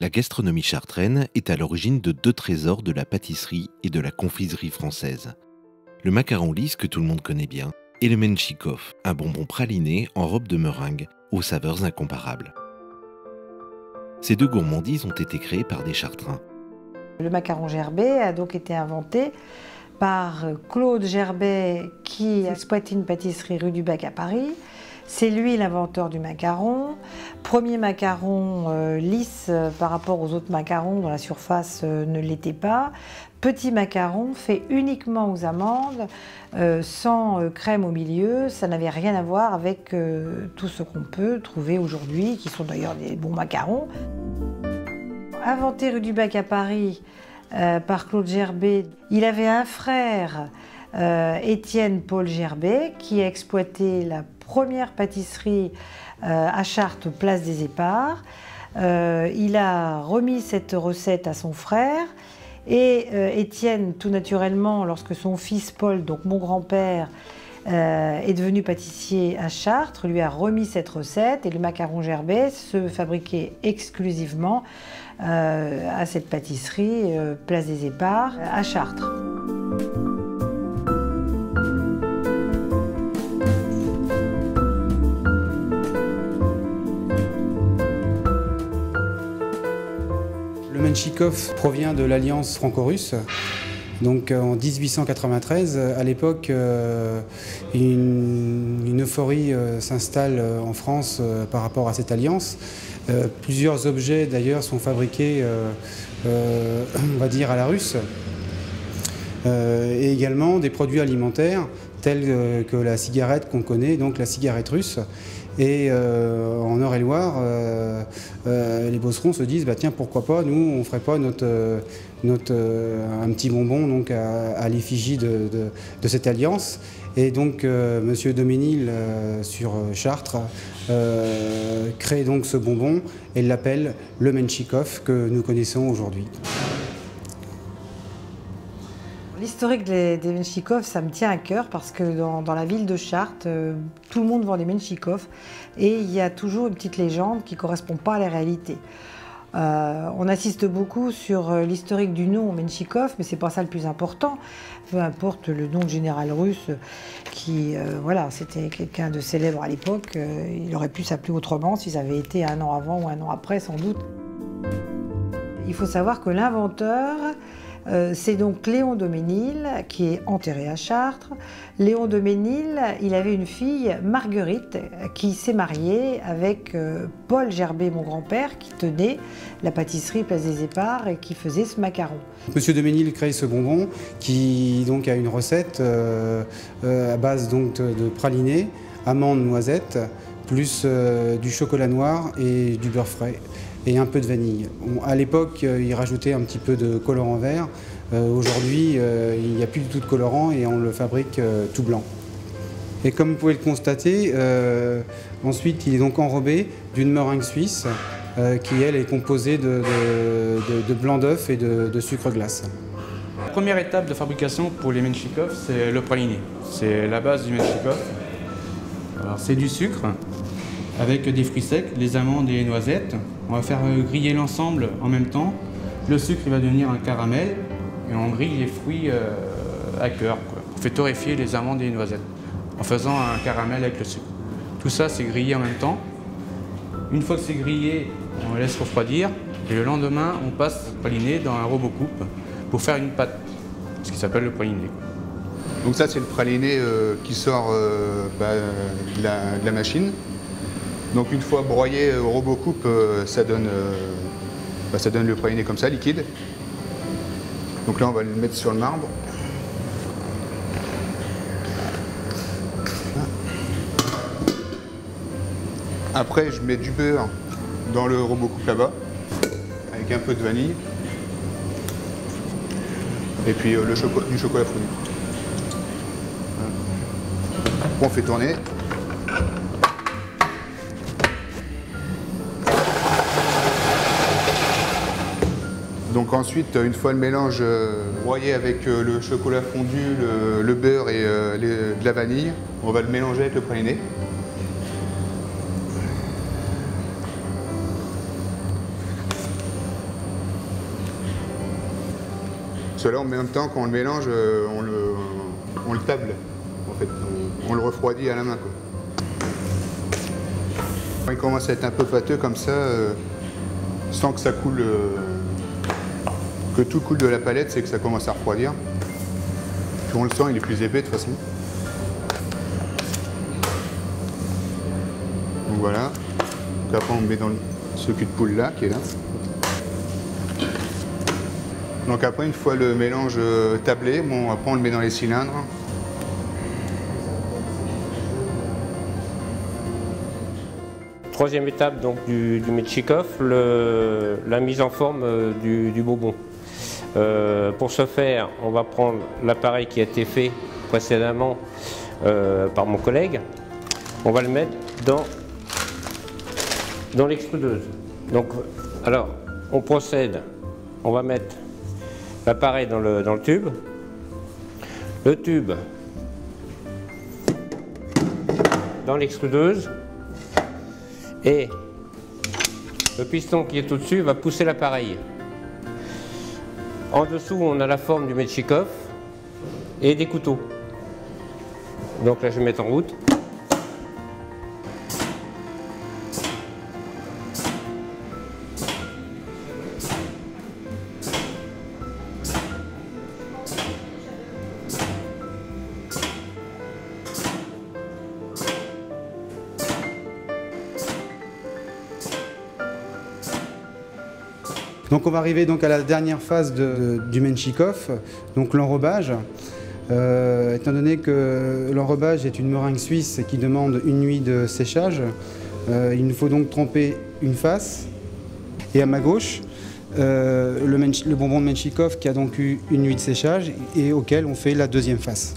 La gastronomie chartraine est à l'origine de deux trésors de la pâtisserie et de la confiserie française. Le macaron lisse que tout le monde connaît bien et le menchikov, un bonbon praliné en robe de meringue aux saveurs incomparables. Ces deux gourmandises ont été créées par des Chartrains. Le macaron Gerbet a donc été inventé par Claude Gerbet qui exploite une pâtisserie rue du Bac à Paris. C'est lui l'inventeur du macaron. Premier macaron lisse par rapport aux autres macarons dont la surface ne l'était pas. Petit macaron fait uniquement aux amandes, sans crème au milieu. Ça n'avait rien à voir avec tout ce qu'on peut trouver aujourd'hui, qui sont d'ailleurs des bons macarons. Inventé rue du Bac à Paris par Claude Gerbet, il avait un frère, Étienne Paul Gerbet, qui a exploité la première pâtisserie à Chartres, place des Éparts. Il a remis cette recette à son frère et Étienne, tout naturellement, lorsque son fils Paul, donc mon grand-père, est devenu pâtissier à Chartres, lui a remis cette recette et le macaron Gerbet se fabriquait exclusivement à cette pâtisserie, place des Éparts, à Chartres. Le menchikov provient de l'alliance franco-russe. Donc en 1893, à l'époque, une euphorie s'installe en France par rapport à cette alliance. Plusieurs objets d'ailleurs sont fabriqués, on va dire, à la russe. Et également des produits alimentaires tels que la cigarette qu'on connaît, donc la cigarette russe. Et en Eure-et-Loire, les bosserons se disent bah, tiens, pourquoi pas, nous, on ne ferait pas un petit bonbon donc, à l'effigie de cette alliance. Et donc, Monsieur Doménil, sur Chartres, crée donc ce bonbon et l'appelle le menchikov que nous connaissons aujourd'hui. L'historique des menchikov, ça me tient à cœur parce que dans la ville de Chartres, tout le monde vend des menchikov et il y a toujours une petite légende qui ne correspond pas à la réalité. On assiste beaucoup sur l'historique du nom menchikov, mais ce n'est pas ça le plus important. Peu importe le nom de général russe, qui, voilà, c'était quelqu'un de célèbre à l'époque, il aurait pu s'appeler autrement s'ils avaient été un an avant ou un an après, sans doute. Il faut savoir que l'inventeur, c'est donc Léon Doménil, qui est enterré à Chartres. Léon Doménil, il avait une fille, Marguerite, qui s'est mariée avec Paul Gerbet, mon grand-père, qui tenait la pâtisserie Place des Éparts et qui faisait ce macaron. Monsieur Doménil crée ce bonbon qui donc a une recette à base donc, de praliné, amandes, noisettes, plus du chocolat noir et du beurre frais. Et un peu de vanille. À l'époque, il rajoutait un petit peu de colorant vert. Aujourd'hui, il n'y a plus du tout de colorant et on le fabrique tout blanc. Et comme vous pouvez le constater, ensuite, il est donc enrobé d'une meringue suisse qui, elle, est composée de blanc d'œuf et de sucre glace. La première étape de fabrication pour les menchikov, c'est le praliné. C'est la base du menchikov. Alors, c'est du sucre avec des fruits secs, les amandes et les noisettes. On va faire griller l'ensemble en même temps. Le sucre il va devenir un caramel et on grille les fruits à cœur. On fait torréfier les amandes et les noisettes en faisant un caramel avec le sucre. Tout ça c'est grillé en même temps. Une fois que c'est grillé, on laisse refroidir et le lendemain on passe le praliné dans un robot coupe pour faire une pâte, ce qui s'appelle le praliné. Donc ça c'est le praliné qui sort de la machine. Donc une fois broyé au robot coupe, ça donne le praliné comme ça, liquide. Donc là on va le mettre sur le marbre. Après je mets du beurre dans le robot coupe là-bas, avec un peu de vanille. Et puis du chocolat fondu. On fait tourner. Donc ensuite, une fois le mélange broyé avec le chocolat fondu, le beurre et de la vanille, on va le mélanger avec le praliné. Cela en même temps qu'on le mélange, on le table. En fait, on le refroidit à la main, quoi. Quand il commence à être un peu pâteux comme ça, sans que ça coule, que tout coule de la palette, c'est que ça commence à refroidir. Puis on le sent, il est plus épais de toute façon. Donc voilà. Donc après on le met dans ce cul de poule là, qui est là. Donc après, une fois le mélange tablé, bon, après on le met dans les cylindres. Troisième étape donc, du Metchikov, la mise en forme du bonbon. Pour ce faire, on va prendre l'appareil qui a été fait précédemment par mon collègue. On va le mettre dans l'extrudeuse. Donc, alors, on procède, on va mettre l'appareil dans le tube. Le tube dans l'extrudeuse. Et le piston qui est au-dessus va pousser l'appareil. En dessous, on a la forme du Metchikov et des couteaux. Donc là, je vais mettre en route. Donc on va arriver donc à la dernière phase du Menchikov, donc l'enrobage. Étant donné que l'enrobage est une meringue suisse qui demande une nuit de séchage, il nous faut donc tremper une face. Et à ma gauche, le bonbon de Menchikov qui a donc eu une nuit de séchage et auquel on fait la deuxième face.